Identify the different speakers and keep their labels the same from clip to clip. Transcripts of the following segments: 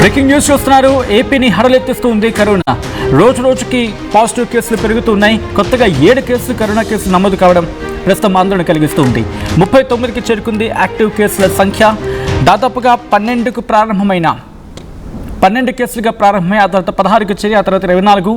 Speaker 1: Breaking news చూస్తున్నారు. ఏపీని హడలెత్తిస్తుంది corona. రోజు రోజుకి పాజిటివ్ కేసులు పెరుగుతున్నాయి. కొత్తగా 7 కేసులు కరోనా కేసులు నమోదు కావడం ప్రస్తుతం ఆందోళన కలిగిస్తుంది. 39కి చేరుకుంది యాక్టివ్ కేసుల సంఖ్య. దాదాపుగా 12 కేసులుగా ప్రారంభమై ఆ తర్వాత 16కి చేరి ఆ తర్వాత 24,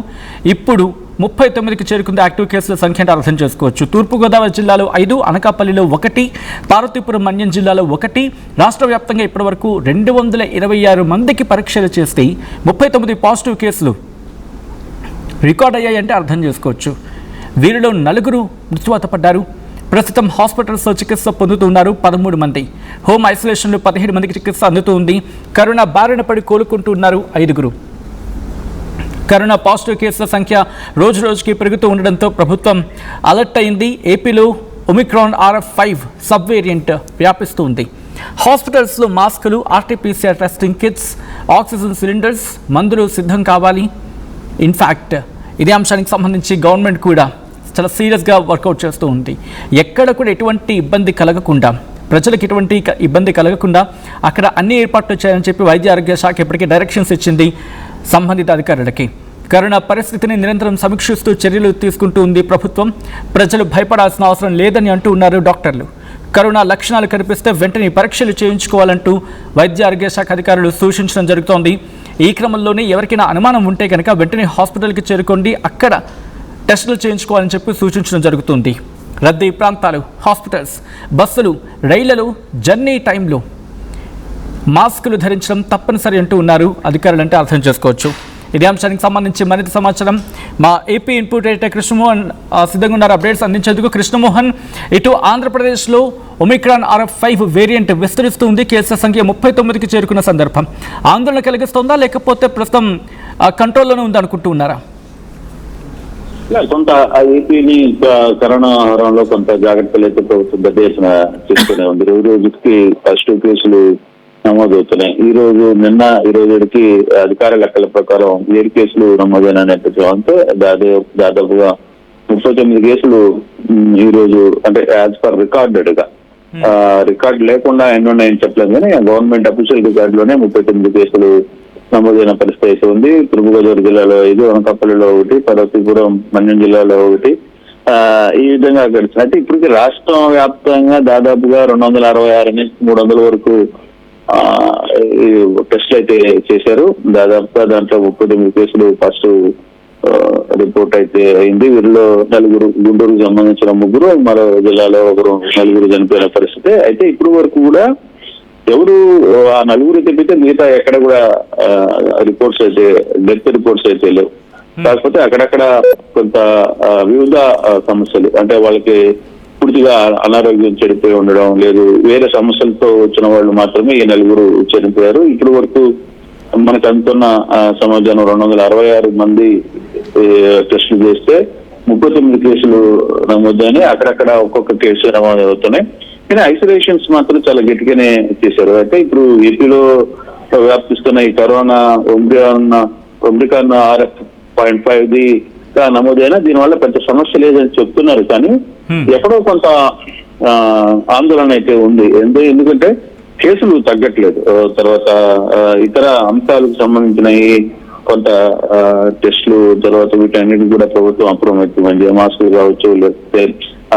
Speaker 1: ఇప్పుడు 39కి చేరుకుంది యాక్టివ్ కేసుల సంఖ్య అంటే అర్థం చేసుకోవచ్చు. తూర్పుగోదావరి జిల్లాలో 5, అనకాపల్లిలో 1, పార్వతీపురం మన్యం జిల్లాలో 1. రాష్ట్ర వ్యాప్తంగా ఇప్పటివరకు 226 మందికి పరీక్షలు చేస్తే 39 పాజిటివ్ కేసులు రికార్డ్ అయ్యాయంటే అర్థం చేసుకోవచ్చు. వీరిలో 4 మృత్యువాత పడ్డారు. ప్రస్తుతం హాస్పిటల్స్లో చికిత్స పొందుతున్నారు 13 మంది. హోమ్ ఐసోలేషన్లో 17 మందికి చికిత్స అందుతుంది. కరోనా బారిన పడి కోలుకుంటున్నారు 5. కరోనా పాజిటివ్ కేసుల సంఖ్య రోజు రోజుకి పెరుగుతూ ఉండడంతో ప్రభుత్వం అలర్ట్ అయింది. ఏపీలో ఒమిక్రాన్ RF5 సబ్ వేరియంట్ వ్యాపిస్తుంది. హాస్పిటల్స్లో మాస్కులు, RT-PCR testing kits, oxygen cylinders, మందులు సిద్ధం కావాలి. ఇన్ఫ్యాక్ట్ ఇదే అంశానికి సంబంధించి గవర్నమెంట్ కూడా చాలా సీరియస్గా వర్కౌట్ చేస్తూ ఉంది. ఎక్కడ కూడా ఎటువంటి ఇబ్బంది కలగకుండా, ప్రజలకు ఎటువంటి ఇబ్బంది కలగకుండా అక్కడ అన్ని ఏర్పాట్లు చేయాలని చెప్పి వైద్య ఆరోగ్య శాఖ ఇప్పటికే డైరెక్షన్స్ ఇచ్చింది సంబంధిత అధికారులకి. కరోనా పరిస్థితిని నిరంతరం సమీక్షిస్తూ చర్యలు తీసుకుంటూ ఉంది ప్రభుత్వం. ప్రజలు భయపడాల్సిన అవసరం లేదని అంటూ ఉన్నారు డాక్టర్లు. కరోనా లక్షణాలు కనిపిస్తే వెంటనే పరీక్షలు చేయించుకోవాలంటూ వైద్య ఆరోగ్య శాఖ అధికారులు సూచించడం జరుగుతోంది. ఈ క్రమంలోనే ఎవరికైనా అనుమానం ఉంటే కనుక వెంటనే హాస్పిటల్కి చేరుకోండి, అక్కడ టెస్టులు చేయించుకోవాలని చెప్పి సూచించడం జరుగుతుంది. రద్దీ ప్రాంతాలు, హాస్పిటల్స్, బస్సులు, రైళ్లలో జర్నీ టైంలో మాస్కులు ధరించడం తప్పనిసరి అంటూ ఉన్నారు అధికారులు అంటే అర్థం చేసుకోవచ్చు. ఇదే అంశానికి సంబంధించి మరింత సమాచారం మా ఏపీ ఇన్పుట్ ఎడిటర్ కృష్ణమోహన్ సిద్ధంగా ఉన్నారు అప్డేట్స్ అందించేందుకు. కృష్ణమోహన్, ఇటు ఆంధ్రప్రదేశ్లో ఒమిక్రాన్ RF5 వేరియంట్ విస్తరిస్తుంది. కేసుల సంఖ్య 39కి చేరుకున్న సందర్భం ఆందోళన కలిగిస్తుందా, లేకపోతే ప్రస్తుతం కంట్రోల్లోనే ఉందనుకుంటూ ఉన్నారా?
Speaker 2: కొంత ఏపీని కరోనా హారంలో కొంత జాగ్రత్తలు అయితే ప్రభుత్వం పెద్ద ఎత్తున తీసుకునే ఉంది. రోజుకి పాజిటివ్ కేసులు నమోదవుతున్నాయి. ఈ రోజు నిన్న 27కి అధికార లెక్కల ప్రకారం 7 కేసులు నమోదైన నేపథ్యంతో దాదాపుగా 39 కేసులు ఈ రోజు, అంటే యాజ్ పర్ రికార్డెడ్ గా, రికార్డ్ లేకుండా ఎన్ని ఉన్నాయని చెప్పలేదు కానీ గవర్నమెంట్ అఫీషియల్ రికార్డు లోనే 39 కేసులు నమోదైన పరిస్థితి అయితే ఉంది. తూర్పుగోదావరి జిల్లాలో 5, అనకాపల్లిలో 1, పార్వతీపురం మన్యం జిల్లాలో 1. ఈ విధంగా గడిచింది. అయితే ఇప్పటికి రాష్ట్రం వ్యాప్తంగా దాదాపుగా 266 నుంచి 300 వరకు టెస్టులు అయితే చేశారు. దాదాపుగా దాంట్లో 39 కేసులు ఫస్ట్ రిపోర్ట్ అయితే అయింది. వీరిలో 4, గుంటూరుకు సంబంధించిన 3, మరో జిల్లాలో 4 చనిపోయిన పరిస్థితి. అయితే ఇప్పుడు వరకు కూడా ఎవరు ఆ 4 తప్పితే మిగతా ఎక్కడ కూడా రిపోర్ట్స్ అయితే, డెత్ రిపోర్ట్స్ అయితే లేవు. కాకపోతే అక్కడక్కడ కొంత వివిధ సమస్యలు, అంటే వాళ్ళకి పూర్తిగా అనారోగ్యం చెడిపోయి ఉండడం, లేదు వేరే సమస్యలతో వచ్చిన వాళ్ళు మాత్రమే ఈ 4 చనిపోయారు. ఇప్పటి వరకు మనకు అందుతున్న సమాచారం 266 మంది టెస్టులు చేస్తే 39 కేసులు నమోదని, అక్కడక్కడ ఒక్కొక్క కేసు నమోదు అవుతున్నాయి. కానీ ఐసోలేషన్స్ మాత్రం చాలా గట్టిగానే చేశారు. అయితే ఇప్పుడు ఏపీలో వ్యాప్తిస్తున్న ఈ కరోనా ఒమిక్రాన్ RF.5 నమోదైనా దీనివల్ల పెద్ద సమస్య లేదని చెప్తున్నారు. కానీ ఎక్కడో కొంత ఆందోళన అయితే ఉంది. ఎందుకంటే కేసులు తగ్గట్లేదు. తర్వాత ఇతర అంశాలకు సంబంధించిన కొంత టెస్టులు, తర్వాత వీటన్నిటి కూడా ప్రభుత్వం అప్రమత్తమైంది. మాస్కులు కావచ్చు, లేకపోతే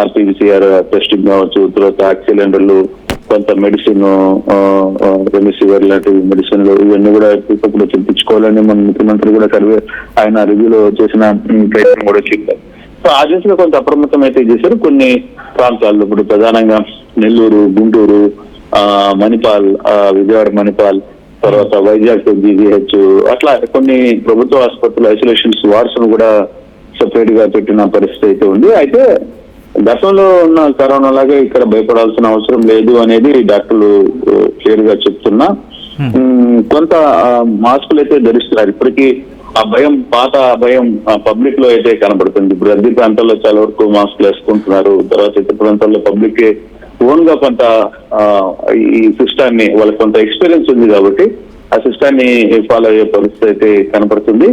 Speaker 2: RT-PCR టెస్టింగ్ కావచ్చు, తర్వాత ఆక్సిలెండర్లు, కొంత మెడిసిన్, రెమిసివిర్ లాంటి మెడిసిన్లు, ఇవన్నీ కూడా ఇప్పుడు తెప్పించుకోవాలని మన ముఖ్యమంత్రి కూడా ఆయన రివ్యూలో చేసిన ప్రయత్నం కూడా చెప్పారు. సో ఆ దిశగా కొంత అప్రమత్తం అయితే చేశారు. కొన్ని ప్రాంతాల్లో ఇప్పుడు ప్రధానంగా నెల్లూరు, గుంటూరు, మణిపాల్, విజయవాడ మణిపాల్, తర్వాత వైజాగ్ GGH, అట్లా కొన్ని ప్రభుత్వ ఆసుపత్రులు ఐసోలేషన్ వార్డ్స్ ను కూడా సెపరేట్ గా పెట్టిన పరిస్థితి అయితే ఉంది. అయితే గతంలో ఉన్న కరోనా లాగా ఇక్కడ భయపడాల్సిన అవసరం లేదు అనేది డాక్టర్లు క్లియర్ గా చెప్తున్నా. కొంత మాస్కులు అయితే ధరిస్తున్నారు. ఇప్పటికీ ఆ భయం, పాత భయం పబ్లిక్ లో అయితే కనబడుతుంది. ఇప్పుడు రద్దీ ప్రాంతాల్లో చాలా వరకు మాస్కులు వేసుకుంటున్నారు. తర్వాత ఇతర ప్రాంతాల్లో పబ్లిక్ ఓన్ గా కొంత ఈ సిస్టాన్ని, వాళ్ళకి కొంత ఎక్స్పీరియన్స్ ఉంది కాబట్టి ఆ సిస్టాన్ని ఫాలో అయ్యే పరిస్థితి అయితే కనపడుతుంది.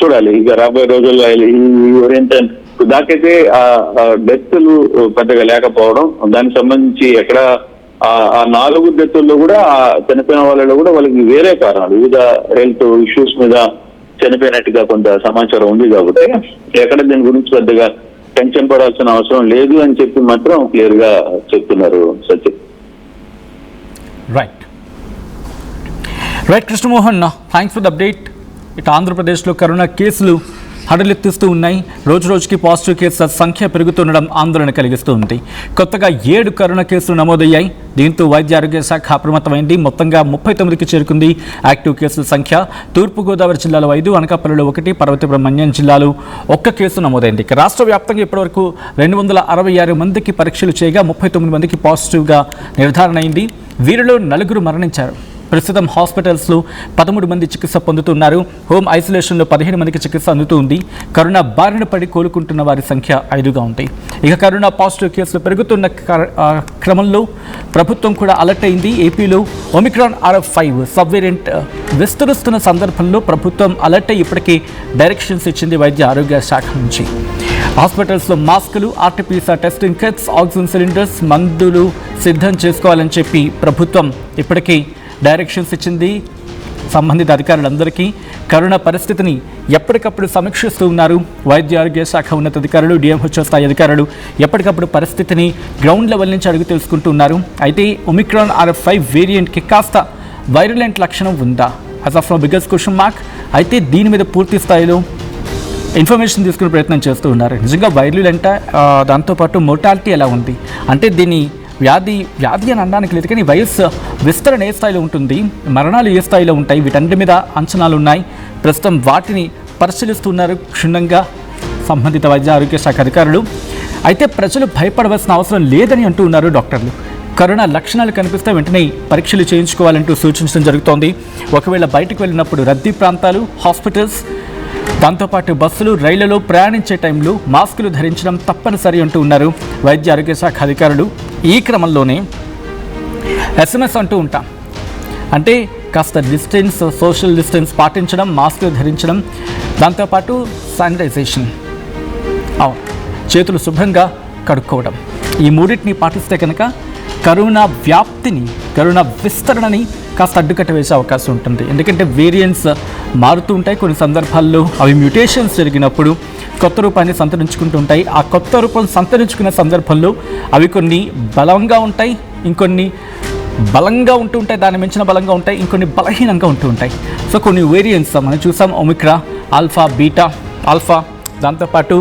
Speaker 2: చూడాలి ఇక రాబోయే రోజుల్లో దాకైతే డెత్లు పెద్దగా లేకపోవడం, దానికి సంబంధించి ఎక్కడ ఆ 4 డెత్తుల్లో కూడా ఆ చనిపోయిన వాళ్ళలో కూడా వాళ్ళకి వేరే కారణాలు, వివిధ హెల్త్ ఇష్యూస్ మీద చనిపోయినట్టుగా కొంత సమాచారం ఉంది. కాబట్టి ఎక్కడ దీని గురించి పెద్దగా టెన్షన్ పడాల్సిన అవసరం లేదు అని చెప్పి మాత్రం క్లియర్ గా చెప్తున్నారు Satyam.
Speaker 1: Right Krishnamohan, thanks for the update. ఇటు ఆంధ్రప్రదేశ్లో కరోనా కేసులు హడలెత్తిస్తూ ఉన్నాయి. రోజు రోజుకి పాజిటివ్ కేసుల సంఖ్య పెరుగుతుండడం ఆందోళన కలిగిస్తూ ఉంది. కొత్తగా 7 కరోనా కేసులు నమోదయ్యాయి. దీంతో వైద్య ఆరోగ్య శాఖ అప్రమత్తమైంది. మొత్తంగా 39కి చేరుకుంది యాక్టివ్ కేసుల సంఖ్య. తూర్పుగోదావరి జిల్లాలో 5, అనకాపల్లిలో 1, పార్వతీపురం మన్యం జిల్లాలో 1 కేసు నమోదైంది. రాష్ట్ర వ్యాప్తంగా ఇప్పటివరకు 266 మందికి పరీక్షలు చేయగా 39 మందికి పాజిటివ్గా నిర్ధారణ అయింది. వీరిలో 4 మరణించారు. ప్రస్తుతం హాస్పిటల్స్లో 13 మంది చికిత్స పొందుతున్నారు. హోమ్ ఐసోలేషన్లో 15 మందికి చికిత్స అందుతుంది. కరోనా బారిన పడి కోలుకుంటున్న వారి సంఖ్య 5గా ఉంది. ఇక కరోనా పాజిటివ్ కేసులు పెరుగుతున్న క్రమంలో ప్రభుత్వం కూడా అలర్ట్ అయింది. ఏపీలో ఒమిక్రాన్ RF5 సబ్ వేరియంట్ విస్తరిస్తున్న సందర్భంలో ప్రభుత్వం అలర్ట్ అయ్యి ఇప్పటికీ డైరెక్షన్స్ ఇచ్చింది వైద్య ఆరోగ్య శాఖ నుంచి. హాస్పిటల్స్లో మాస్కులు, RT-PCR testing kits, oxygen cylinders, మందులు సిద్ధం చేసుకోవాలని చెప్పి ప్రభుత్వం ఇప్పటికీ డైరెక్షన్స్ ఇచ్చింది. సంబంధిత అధికారులందరికీ కరోనా పరిస్థితిని ఎప్పటికప్పుడు సమీక్షిస్తూ ఉన్నారు. వైద్య ఆరోగ్య శాఖ ఉన్నతాధికారులు, DMHO స్థాయి అధికారులు ఎప్పటికప్పుడు పరిస్థితిని గ్రౌండ్ లెవెల్ నుంచి అడుగు తెలుసుకుంటూ ఉన్నారు. అయితే ఒమిక్రాన్ RF5 వేరియంట్కి కాస్త వైరలెంట్ లక్షణం ఉందా? As of now biggest question mark. అయితే దీని మీద పూర్తి స్థాయిలో ఇన్ఫర్మేషన్ తీసుకునే ప్రయత్నం చేస్తూ ఉన్నారు. నిజంగా వైరలెంట్, దాంతోపాటు మోర్టాలిటీ ఎలా ఉంది అంటే దీని వ్యాధి అని అనడానికి లేదు, కానీ వైరస్ విస్తరణ ఏ స్థాయిలో ఉంటుంది, మరణాలు ఏ స్థాయిలో ఉంటాయి, వీటన్నిటి మీద అంచనాలు ఉన్నాయి. ప్రస్తుతం వాటిని పరిశీలిస్తున్నారు క్షుణ్ణంగా సంబంధిత వైద్య ఆరోగ్య శాఖ అధికారులు. అయితే ప్రజలు భయపడవలసిన అవసరం లేదని అంటూ ఉన్నారు డాక్టర్లు. కరోనా లక్షణాలు కనిపిస్తే వెంటనే పరీక్షలు చేయించుకోవాలంటూ సూచించడం జరుగుతోంది. ఒకవేళ బయటకు వెళ్ళినప్పుడు రద్దీ ప్రాంతాలు, హాస్పిటల్స్, దాంతోపాటు బస్సులు, రైళ్లలో ప్రయాణించే టైంలో మాస్కులు ధరించడం తప్పనిసరి అంటూ ఉన్నారు వైద్య ఆరోగ్య శాఖ అధికారులు. ఈ క్రమంలోనే SMS అంటూ ఉంటాం, అంటే కాస్త డిస్టెన్స్, సోషల్ డిస్టెన్స్ పాటించడం, మాస్కులు ధరించడం, దాంతోపాటు శానిటైజేషన్, చేతులు శుభ్రంగా కడుక్కోవడం, ఈ మూడింటిని పాటిస్తే కనుక కరోనా వ్యాప్తిని, కరోనా విస్తరణని కాస్త అడ్డుకట్ట వేసే అవకాశం ఉంటుంది. ఎందుకంటే వేరియంట్స్ మారుతూ ఉంటాయి. కొన్ని సందర్భాల్లో అవి మ్యూటేషన్స్ జరిగినప్పుడు కొత్త రూపాన్ని సంతరించుకుంటూ ఉంటాయి. ఆ కొత్త రూపం సంతరించుకునే సందర్భంలో అవి కొన్ని బలంగా ఉంటాయి, ఇంకొన్ని బలంగా ఉంటూ ఉంటాయి, దాన్ని మించిన బలంగా ఉంటాయి, ఇంకొన్ని బలహీనంగా ఉంటూ ఉంటాయి. సో కొన్ని వేరియంట్స్ మనం చూసాం, ఒమిక్రా, ఆల్ఫా, బీటా, ఆల్ఫా, దాంతోపాటు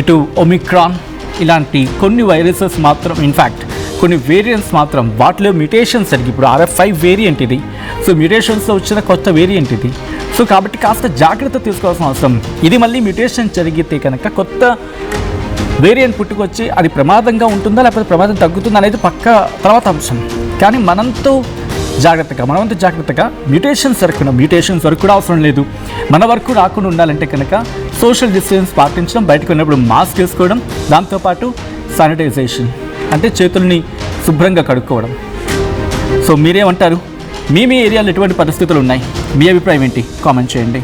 Speaker 1: ఇటు ఒమిక్రాన్, ఇలాంటి కొన్ని వైరసెస్ మాత్రం, ఇన్ఫ్యాక్ట్ కొన్ని వేరియంట్స్ మాత్రం వాటిలో మ్యూటేషన్స్ జరిగి, ఇప్పుడు RF5 వేరియంట్ ఇది, సో మ్యూటేషన్స్లో వచ్చిన కొత్త వేరియంట్ ఇది. సో కాబట్టి కాస్త జాగ్రత్త తీసుకోవాల్సిన అవసరం. ఇది మళ్ళీ మ్యూటేషన్ జరిగితే కనుక కొత్త వేరియంట్ పుట్టుకొచ్చి అది ప్రమాదంగా ఉంటుందా లేకపోతే ప్రమాదం తగ్గుతుందా అనేది పక్క తర్వాత అంశం. కానీ మనంతో జాగ్రత్తగా మ్యూటేషన్స్ వరకు కూడా అవసరం లేదు. మన వరకు రాకుండా ఉండాలంటే కనుక సోషల్ డిస్టెన్స్ పాటించడం, బయటకు వెళ్ళినప్పుడు మాస్క్ వేసుకోవడం, దాంతోపాటు శానిటైజేషన్ అంటే చేతుల్ని శుభ్రంగా కడుక్కోవడం. సో మీరేమంటారు? మీ ఏరియాలో ఎటువంటి పరిస్థితులు ఉన్నాయి? మీ అభిప్రాయం ఏంటి? కామెంట్ చేయండి.